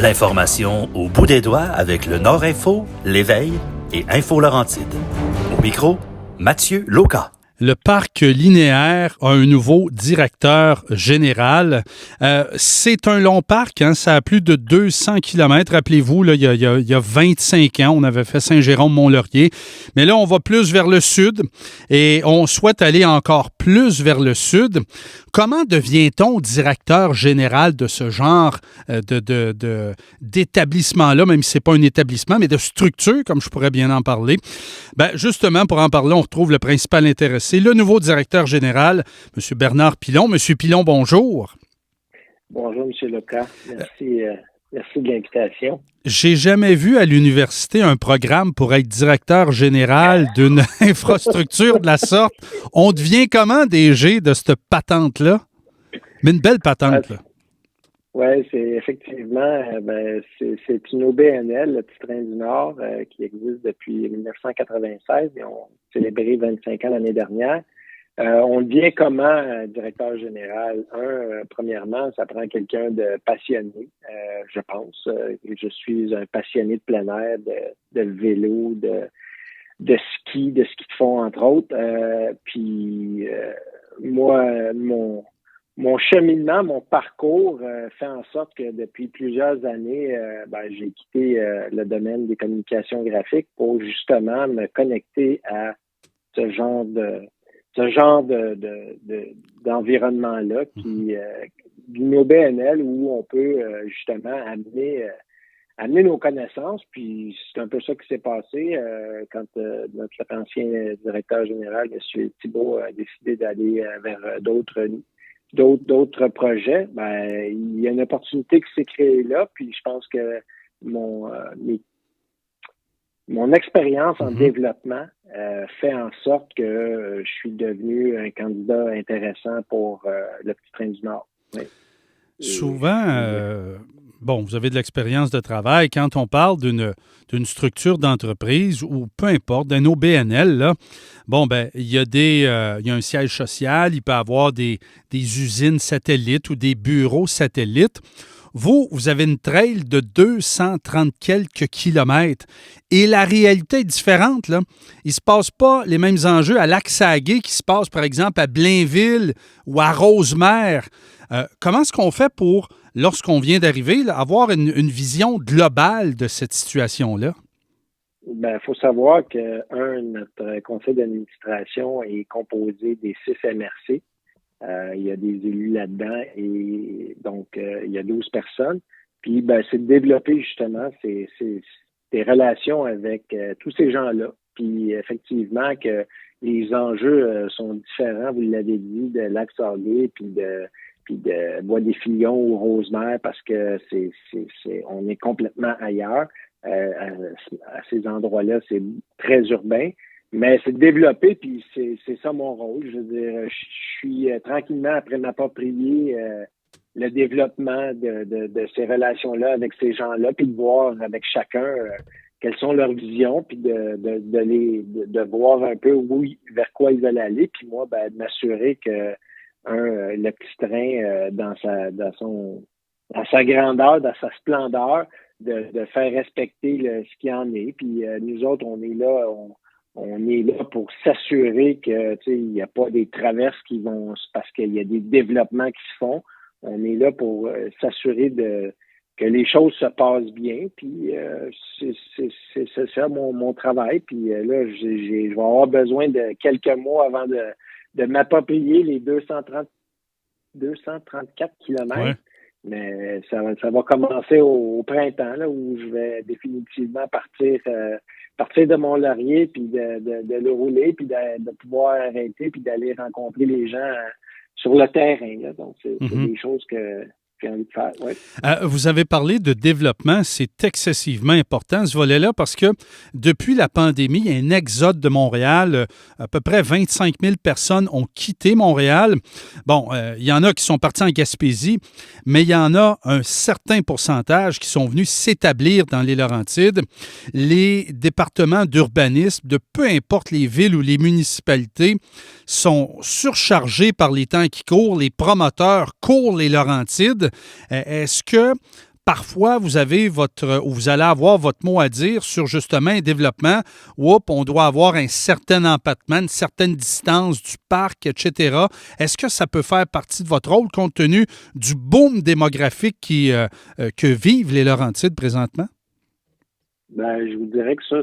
L'information au bout des doigts avec le Nord Info, l'Éveil et Info Laurentide. Au micro, Mathieu Lauca. Le parc linéaire a un nouveau directeur général. C'est un long parc, hein, ça a plus de 200 kilomètres. Rappelez-vous, là, il y a 25 ans, on avait fait Saint-Jérôme-Mont-Laurier. Mais là, on va plus vers le sud et on souhaite aller encore plus vers le sud. Comment devient-on directeur général de ce genre d'établissement-là, même si ce n'est pas un établissement, mais de structure, comme je pourrais bien en parler? Ben, justement, pour en parler, on retrouve le principal intéressé. C'est le nouveau directeur général, M. Bernard Pilon. M. Pilon, bonjour. Bonjour, M. Lauca. Merci de l'invitation. J'ai jamais vu à l'université un programme pour être directeur général d'une infrastructure de la sorte. On devient comment DG de cette patente-là? Mais une belle patente, là. Oui, c'est effectivement, c'est une OBNL, le Petit Train du Nord, qui existe depuis 1996 et on a célébré 25 ans l'année dernière. On devient comment directeur général? Premièrement, ça prend quelqu'un de passionné, je pense. Je suis un passionné de plein air, de vélo, de ski de fond, entre autres. Moi, mon cheminement, mon parcours fait en sorte que depuis plusieurs années, j'ai quitté le domaine des communications graphiques pour justement me connecter à ce genre d'environnement-là qui d'une OBNL où on peut justement amener nos connaissances. Puis c'est un peu ça qui s'est passé quand notre ancien directeur général, M. Thibault, a décidé d'aller vers d'autres projets. Il y a une opportunité qui s'est créée là, puis je pense que mon expérience en développement fait en sorte que je suis devenu un candidat intéressant pour le Petit Train du Nord. Oui. Souvent, vous avez de l'expérience de travail. Quand on parle d'une structure d'entreprise ou peu importe, d'un OBNL, là, il y a un siège social, il peut y avoir des usines satellites ou des bureaux satellites. Vous avez une trail de 230 quelques kilomètres et la réalité est différente, là. Il ne se passe pas les mêmes enjeux à Lac-Saguet qui se passent, par exemple, à Blainville ou à Rosemère. Comment est-ce qu'on fait pour, lorsqu'on vient d'arriver, là, avoir une vision globale de cette situation-là? Il faut savoir que, notre conseil d'administration est composé des 6 MRC. Il y a des élus là-dedans et donc il y a 12 personnes. Puis c'est de développer justement des relations avec tous ces gens-là. Puis effectivement que les enjeux sont différents, vous l'avez dit, de Lac-Saguet puis de Bois-des-Filions ou Rosemère parce que on est complètement ailleurs. À ces endroits-là, c'est très urbain. Mais c'est de développer, puis c'est ça mon rôle. Je veux dire, je suis tranquillement après m'approprier le développement de ces relations-là avec ces gens-là, puis de voir avec chacun quelles sont leurs visions, puis de voir un peu vers quoi ils veulent aller, puis moi, de m'assurer que le Petit Train dans sa grandeur, dans sa splendeur, de faire respecter ce qu'il en est. Puis nous autres, on est là pour s'assurer que il n'y a pas des traverses qui vont parce qu'il y a des développements qui se font. On est là pour s'assurer que les choses se passent bien. Puis c'est ça mon travail. Puis là, je vais avoir besoin de quelques mois avant de m'approprier les 234 kilomètres. Ouais. Mais ça va commencer au printemps, là, où je vais définitivement partir de Mont-Laurier, puis de le rouler, puis de pouvoir arrêter, puis d'aller rencontrer les gens sur le terrain. Là. Donc, c'est des choses que j'ai envie de faire. Ouais. Vous avez parlé de développement, c'est excessivement important ce volet-là parce que depuis la pandémie, il y a un exode de Montréal. À peu près 25 000 personnes ont quitté Montréal. Il y en a qui sont partis en Gaspésie, mais il y en a un certain pourcentage qui sont venus s'établir dans les Laurentides. Les départements d'urbanisme de peu importe les villes ou les municipalités sont surchargés par les temps qui courent. Les promoteurs courent les Laurentides. Est-ce que parfois, vous allez avoir votre mot à dire sur justement un développement où on doit avoir un certain empattement, une certaine distance du parc, etc. Est-ce que ça peut faire partie de votre rôle compte tenu du boom démographique que vivent les Laurentides présentement? Je vous dirais que ça,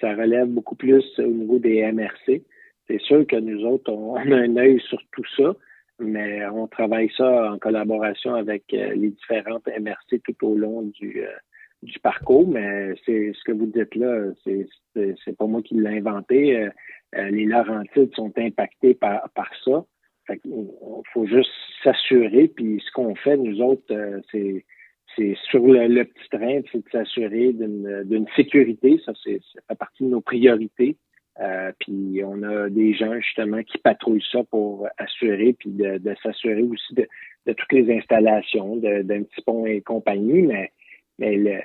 ça relève beaucoup plus au niveau des MRC. C'est sûr que nous autres, on a un œil sur tout ça, mais on travaille ça en collaboration avec les différentes MRC tout au long du parcours. Mais c'est ce que vous dites là, c'est pas moi qui l'ai inventé. Les Laurentides sont impactés par ça. Fait qu'il faut juste s'assurer. Puis ce qu'on fait, nous autres, c'est sur le petit train, c'est de s'assurer d'une sécurité. Ça fait partie de nos priorités. Puis on a des gens justement qui patrouillent ça pour assurer, puis de s'assurer aussi de toutes les installations, d'un petit pont et compagnie. Mais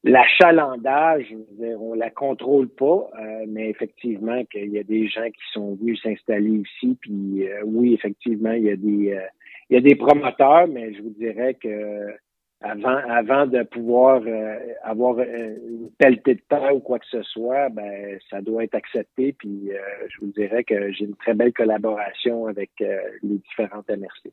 l'achalandage, je veux dire, on la contrôle pas, mais effectivement qu'il y a des gens qui sont venus s'installer ici. Puis oui, effectivement, il y a des promoteurs, mais je vous dirais que avant de pouvoir avoir une pelletée de terre ou quoi que ce soit, ça doit être accepté. Puis je vous dirais que j'ai une très belle collaboration avec les différentes MRC.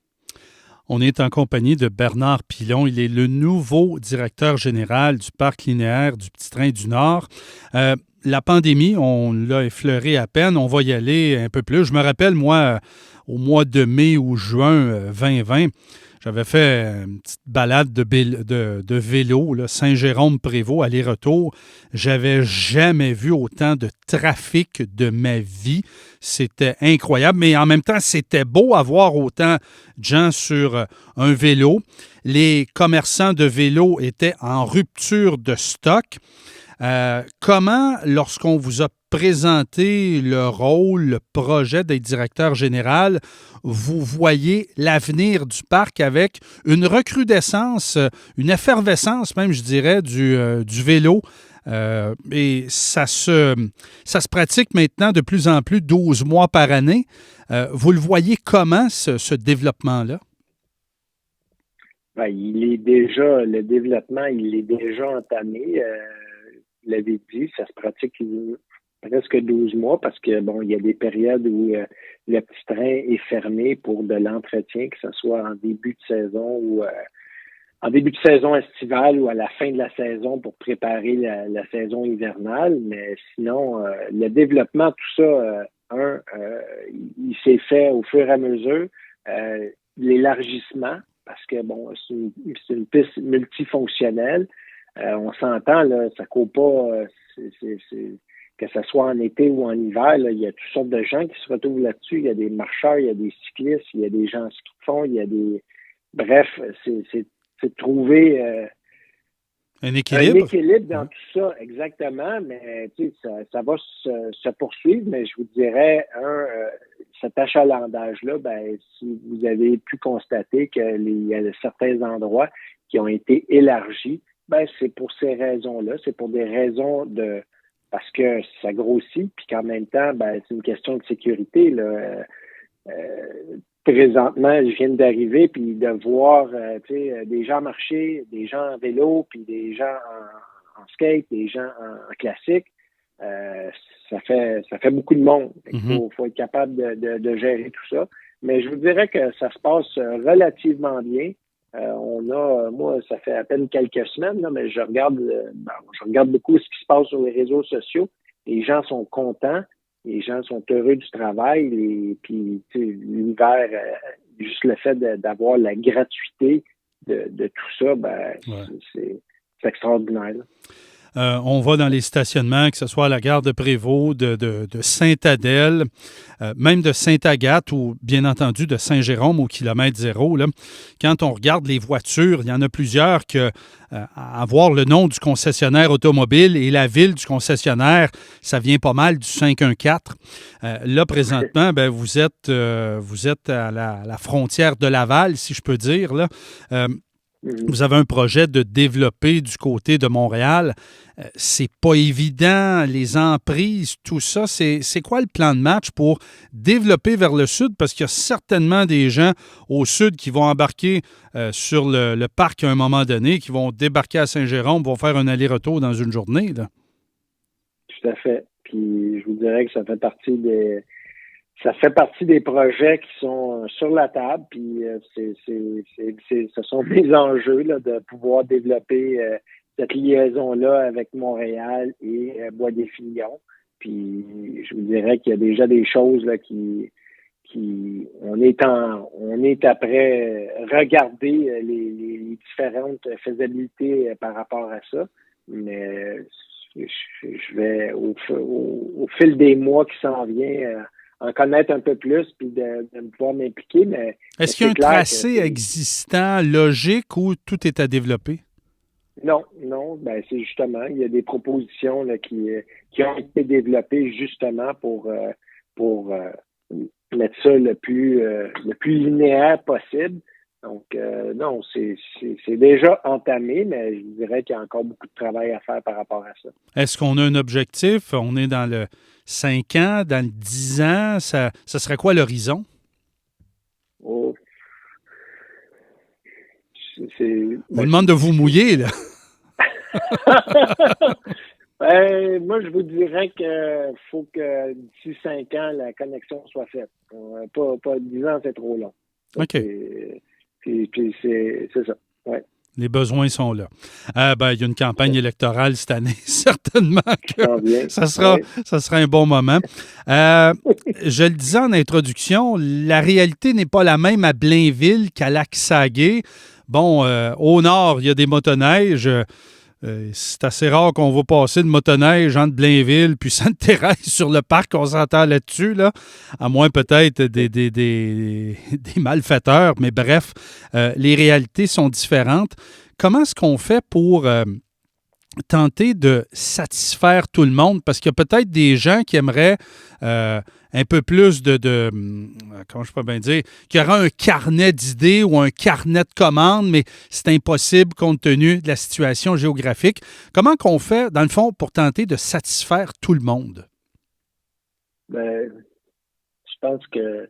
On est en compagnie de Bernard Pilon. Il est le nouveau directeur général du Parc linéaire du Petit Train du Nord. La pandémie, on l'a effleuré à peine. On va y aller un peu plus. Je me rappelle, moi, au mois de mai ou juin 2020, j'avais fait une petite balade de vélo, là, Saint-Jérôme-Prévost, aller-retour. J'avais jamais vu autant de trafic de ma vie. C'était incroyable, mais en même temps, c'était beau avoir autant de gens sur un vélo. Les commerçants de vélos étaient en rupture de stock. Comment, lorsqu'on vous a présenté le rôle, le projet d'être directeur général, vous voyez l'avenir du parc avec une recrudescence, une effervescence même, je dirais, du vélo? Et ça se pratique maintenant de plus en plus 12 mois par année. Vous le voyez comment, ce développement-là? Le développement, il est déjà entamé. Vous l'avez dit, ça se pratique presque 12 mois parce que, il y a des périodes où le petit train est fermé pour de l'entretien, que ce soit en début de saison ou en début de saison estivale ou à la fin de la saison pour préparer la saison hivernale. Mais sinon, le développement, tout ça, il s'est fait au fur et à mesure. L'élargissement, parce que, c'est une piste multifonctionnelle. On s'entend, là, ça court pas, que ce soit en été ou en hiver, là, il y a toutes sortes de gens qui se retrouvent là-dessus. Il y a des marcheurs, il y a des cyclistes, il y a des gens en ski de fond, il y a des... Bref, c'est de trouver un équilibre dans tout ça, exactement, mais ça va se poursuivre, mais je vous dirais, cet achalandage-là, si vous avez pu constater qu'il y a certains endroits qui ont été élargis, c'est pour ces raisons-là. C'est pour des raisons parce que ça grossit, puis qu'en même temps, c'est une question de sécurité, là. Présentement, je viens d'arriver, puis de voir, des gens marcher, des gens en vélo, puis des gens en skate, des gens en classique. Ça fait beaucoup de monde. Il faut être capable de gérer tout ça. Mais je vous dirais que ça se passe relativement bien. Moi, ça fait à peine quelques semaines, là, mais je regarde beaucoup ce qui se passe sur les réseaux sociaux. Les gens sont contents, les gens sont heureux du travail, et puis l'hiver, juste le fait d'avoir la gratuité de tout ça, c'est extraordinaire, là. On va dans les stationnements, que ce soit à la gare de Prévost, de Sainte-Adèle, même de Sainte-Agathe ou, bien entendu, de Saint-Jérôme au kilomètre zéro. Là. Quand on regarde les voitures, il y en a plusieurs que avoir le nom du concessionnaire automobile et la ville du concessionnaire, ça vient pas mal du 514. Là, présentement, vous êtes à la frontière de Laval, si je peux dire, là. Vous avez un projet de développer du côté de Montréal. C'est pas évident, les emprises, tout ça. C'est quoi le plan de match pour développer vers le sud? Parce qu'il y a certainement des gens au sud qui vont embarquer sur le parc à un moment donné, qui vont débarquer à Saint-Jérôme, vont faire un aller-retour dans une journée, là. Tout à fait. Puis je vous dirais que ça fait partie des projets qui sont sur la table. Puis ce sont des enjeux là, de pouvoir développer cette liaison-là avec Montréal et Bois-des-Filions. Puis je vous dirais qu'il y a déjà des choses là on est après regarder les différentes faisabilités par rapport à ça. Mais je vais au fil des mois qui s'en vient en connaître un peu plus puis de pouvoir m'impliquer. Mais est-ce qu'il y a un tracé existant, logique, ou tout est à développer? Non, ben c'est justement, il y a des propositions là, qui ont été développées justement pour mettre ça le plus linéaire possible. Donc, non, c'est déjà entamé, mais je dirais qu'il y a encore beaucoup de travail à faire par rapport à ça. Est-ce qu'on a un objectif? On est dans le 5 ans, dans le 10 ans? Ça serait quoi l'horizon? Oh. On vous demande de vous mouiller, là. Moi, je vous dirais qu'il faut que d'ici 5 ans, la connexion soit faite. Pas 10 ans, c'est trop long. OK. Puis c'est ça. Ouais. Les besoins sont là. Il y a une campagne électorale cette année. Certainement que ça sera un bon moment. Je le disais en introduction, la réalité n'est pas la même à Blainville qu'à Lac-Saguet. Bon, au nord, il y a des motoneiges. C'est assez rare qu'on va passer de motoneige entre Blainville puis Sainte-Thérèse sur le parc, on s'entend là-dessus, là, à moins peut-être des malfaiteurs, mais bref, les réalités sont différentes. Comment est-ce qu'on fait pour tenter de satisfaire tout le monde? Parce qu'il y a peut-être des gens qui aimeraient un peu plus comment je peux bien dire, qui aura un carnet d'idées ou un carnet de commandes, mais c'est impossible compte tenu de la situation géographique. Comment qu'on fait, dans le fond, pour tenter de satisfaire tout le monde? Ben, je pense que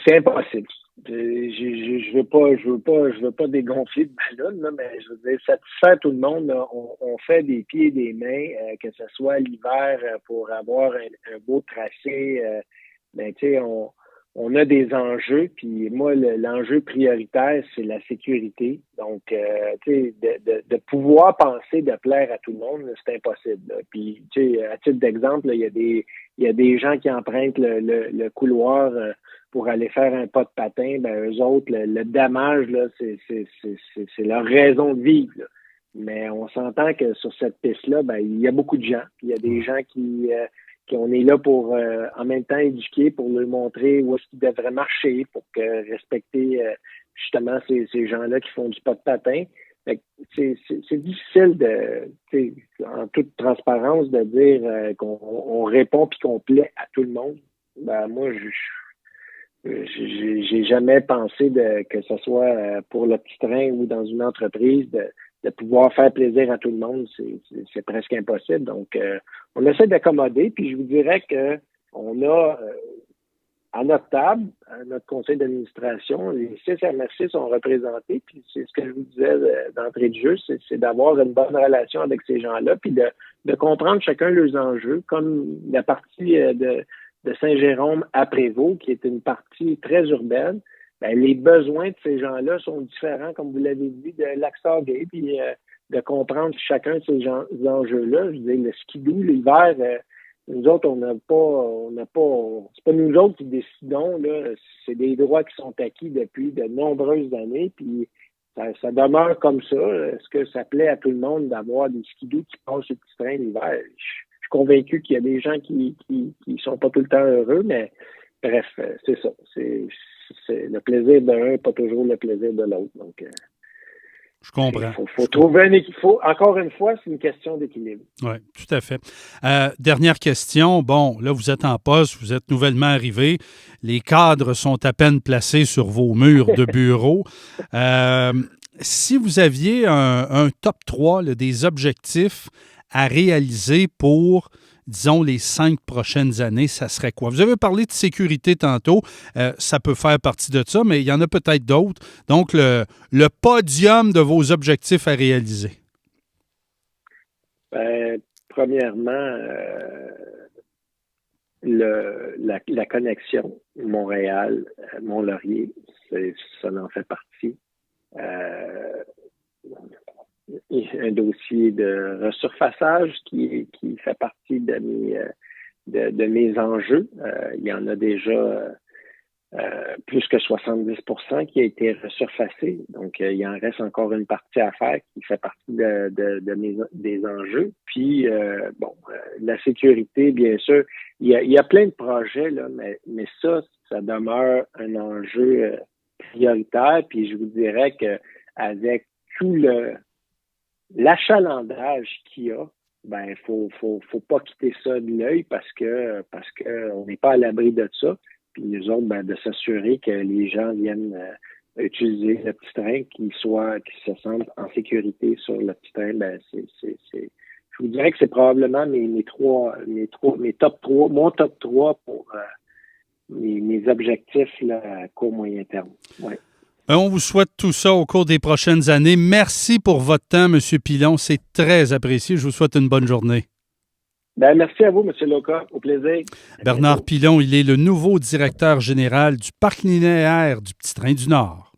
c'est impossible. Je veux pas dégonfler de ballon, là, mais je veux dire, satisfaire tout le monde, là, on fait des pieds et des mains, que ce soit l'hiver pour avoir un beau tracé, ben, tu sais, on a des enjeux, puis moi, l'enjeu prioritaire, c'est la sécurité. Donc, tu sais, de pouvoir penser de plaire à tout le monde, c'est impossible, là. Puis, tu sais, à titre d'exemple, là, il y a des gens qui empruntent le couloir pour aller faire un pas de patin. Ben, eux autres, le dommage, là, c'est leur raison de vivre, là. Mais on s'entend que sur cette piste-là, ben, il y a beaucoup de gens. Puis il y a des gens qui on est là pour en même temps éduquer, pour leur montrer où est-ce qu'ils devraient marcher, pour respecter justement ces gens-là qui font du pas de patin. C'est difficile en toute transparence de dire qu'on répond puis qu'on plaît à tout le monde. Ben moi, j'ai jamais pensé que ce soit pour le petit train ou dans une entreprise de pouvoir faire plaisir à tout le monde, c'est presque impossible. Donc, on essaie d'accommoder, puis je vous dirais que on a à notre table, à notre conseil d'administration, les 6 MRC sont représentés, puis c'est ce que je vous disais d'entrée de jeu, c'est d'avoir une bonne relation avec ces gens-là, puis de comprendre chacun leurs enjeux, comme la partie de Saint-Jérôme à Prévost, qui est une partie très urbaine. Ben, les besoins de ces gens-là sont différents, comme vous l'avez dit, de Lac-Saguet, puis de comprendre chacun de ces enjeux-là. Je veux dire, le skidoo, l'hiver, nous autres, on n'a pas, c'est pas nous autres qui décidons, là, c'est des droits qui sont acquis depuis de nombreuses années, puis ça demeure comme ça. Est-ce que ça plaît à tout le monde d'avoir des skidoo qui passent sur le petit train l'hiver? Je suis convaincu qu'il y a des gens qui sont pas tout le temps heureux, mais bref, c'est ça. C'est le plaisir d'un, pas toujours le plaisir de l'autre. Donc, Je comprends. Il faut trouver un équilibre. Encore une fois, c'est une question d'équilibre. Oui, tout à fait. Dernière question. Bon, là, vous êtes en poste, vous êtes nouvellement arrivé. Les cadres sont à peine placés sur vos murs de bureau. Si vous aviez un top 3 là, des objectifs à réaliser pour, disons, les 5 prochaines années, ça serait quoi? Vous avez parlé de sécurité tantôt. Ça peut faire partie de ça, mais il y en a peut-être d'autres. Donc, le podium de vos objectifs à réaliser. Premièrement, la connexion Montréal-Mont-Laurier, ça en fait partie. Un dossier de resurfaçage qui fait partie de mes enjeux. Il y en a déjà plus que 70% qui a été resurfacé. Donc, il en reste encore une partie à faire qui fait partie des enjeux. Puis, la sécurité, bien sûr, il y a plein de projets, là, mais ça demeure un enjeu prioritaire. Puis, je vous dirais qu'avec tout l'achalandage qu'il y a, ben, faut pas quitter ça de l'œil parce que on n'est pas à l'abri de ça. Puis nous autres, ben, de s'assurer que les gens viennent utiliser le petit train, qu'ils se sentent en sécurité sur le petit train, ben, je vous dirais que c'est probablement mon top 3 pour mes objectifs là, à court moyen terme. Ouais. On vous souhaite tout ça au cours des prochaines années. Merci pour votre temps, M. Pilon. C'est très apprécié. Je vous souhaite une bonne journée. Ben, merci à vous, M. Loca. Au plaisir. Bernard Pilon, il est le nouveau directeur général du Parc linéaire du Petit Train du Nord.